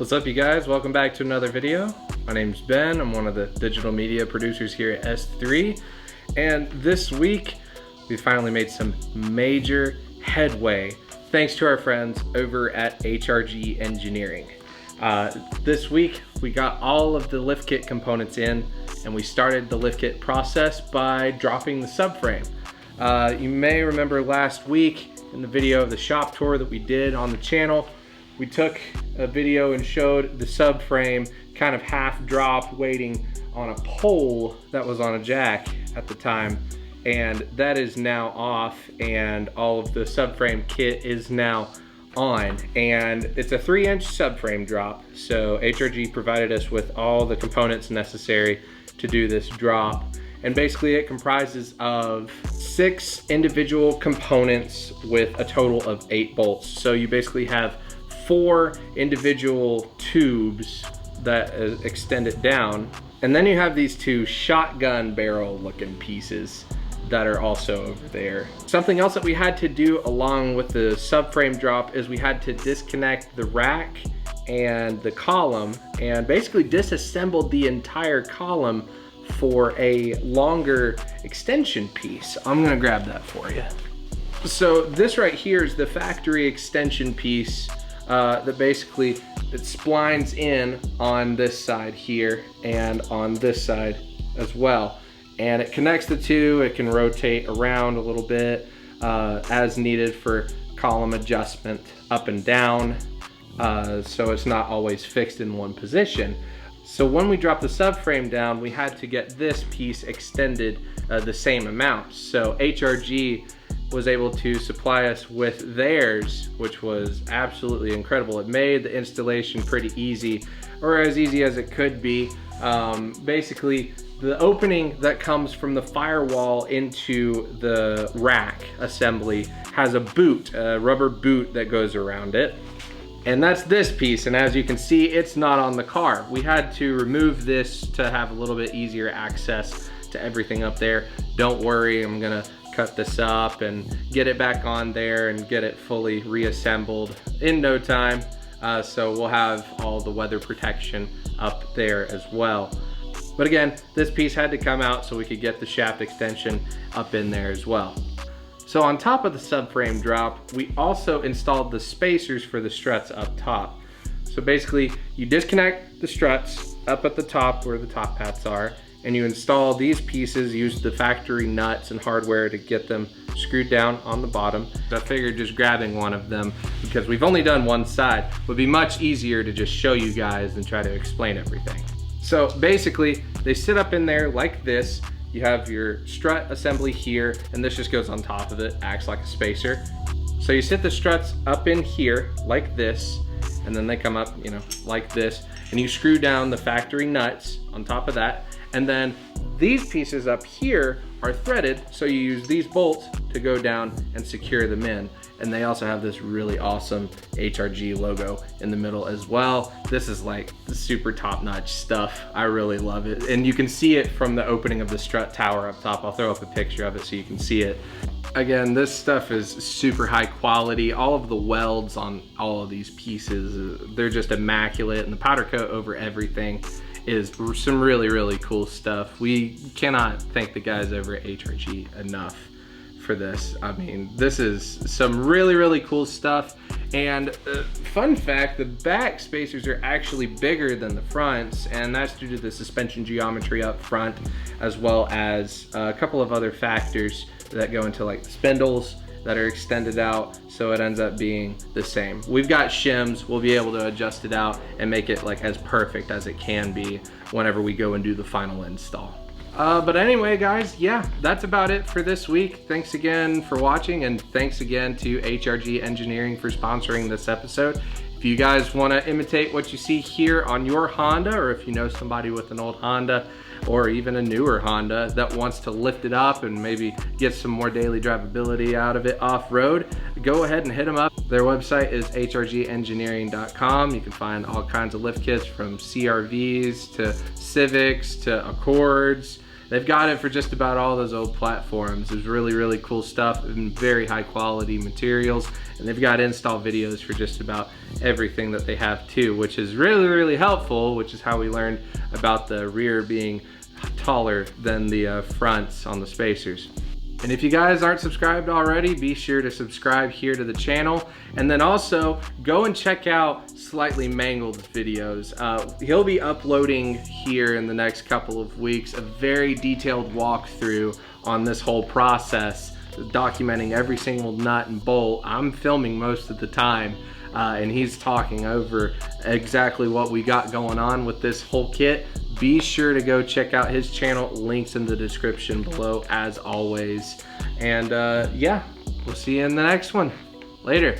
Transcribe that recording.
What's up, you guys? Welcome back to another video. My name's Ben. I'm one of the digital media producers here at S3. And this week, we finally made some major headway thanks to our friends over at HRG Engineering. This week, we got all of the lift kit components in, and we started the lift kit process by dropping the subframe. You may remember last week in the video of the shop tour that we did on the channel, we took a video and showed the subframe kind of half drop waiting on a pole that was on a jack at the time, and that is now off, and all of the subframe kit is now on, and it's a 3-inch subframe drop. So HRG provided us with all the components necessary to do this drop, and basically it comprises of 6 individual components with a total of 8 bolts. So you basically have 4 individual tubes that extend it down, and then you have these 2 shotgun barrel looking pieces that are also over there. Something else that we had to do along with the subframe drop is we had to disconnect the rack and the column, and basically disassembled the entire column for a longer extension piece. I'm gonna grab that for you. So this right here is the factory extension piece that basically it splines in on this side here and on this side as well. And it connects the two. It can rotate around a little bit as needed for column adjustment up and down. So it's not always fixed in one position. So when we dropped the subframe down, we had to get this piece extended the same amount. So HRG was able to supply us with theirs, which was absolutely incredible. It made the installation pretty easy, or as easy as it could be. Basically, the opening that comes from the firewall into the rack assembly has a boot, a rubber boot that goes around it. And that's this piece, and as you can see, it's not on the car. We had to remove this to have a little bit easier access to everything up there. Don't worry, I'm gonna cut this up and get it back on there and get it fully reassembled in no time. So we'll have all the weather protection up there as well. But again, this piece had to come out so we could get the shaft extension up in there as well. So on top of the subframe drop, we also installed the spacers for the struts up top. So basically, you disconnect the struts up at the top where the top hats are, and you install these pieces, use the factory nuts and hardware to get them screwed down on the bottom. I figured just grabbing one of them, because we've only done one side, would be much easier to just show you guys than try to explain everything. So basically, they sit up in there like this. You have your strut assembly here, and this just goes on top of it, acts like a spacer. So you sit the struts up in here like this, and then they come up, you know, like this, and you screw down the factory nuts on top of that. And then these pieces up here are threaded, so you use these bolts to go down and secure them in. And they also have this really awesome HRG logo in the middle as well. This is like the super top-notch stuff. I really love it. And you can see it from the opening of the strut tower up top. I'll throw up a picture of it so you can see it. Again, this stuff is super high quality. All of the welds on all of these pieces, they're just immaculate, and the powder coat over everything is some really, really cool stuff. We cannot thank the guys over at HRG enough for this. I mean, this is some really, really cool stuff. And fun fact, the back spacers are actually bigger than the fronts, and that's due to the suspension geometry up front, as well as a couple of other factors that go into like the spindles that are extended out, so it ends up being the same. We've got shims, we'll be able to adjust it out and make it like as perfect as it can be whenever we go and do the final install. But anyway, guys, yeah, that's about it for this week. Thanks again for watching, and thanks again to HRG Engineering for sponsoring this episode. If you guys want to imitate what you see here on your Honda, or if you know somebody with an old Honda or even a newer Honda that wants to lift it up and maybe get some more daily drivability out of it off-road, go ahead and hit them up. Their website is hrgengineering.com. You can find all kinds of lift kits from CRVs to Civics to Accords They've got it for just about all those old platforms. There's really, really cool stuff and very high quality materials. And they've got install videos for just about everything that they have too, which is really, really helpful, which is how we learned about the rear being taller than the fronts on the spacers. And if you guys aren't subscribed already, be sure to subscribe here to the channel. And then also go and check out Slightly Mangled videos. He'll be uploading here in the next couple of weeks a very detailed walkthrough on this whole process, documenting every single nut and bolt. I'm filming most of the time, and he's talking over exactly what we got going on with this whole kit. Be sure to go check out his channel, links in the description below as always. And yeah, we'll see you in the next one. Later.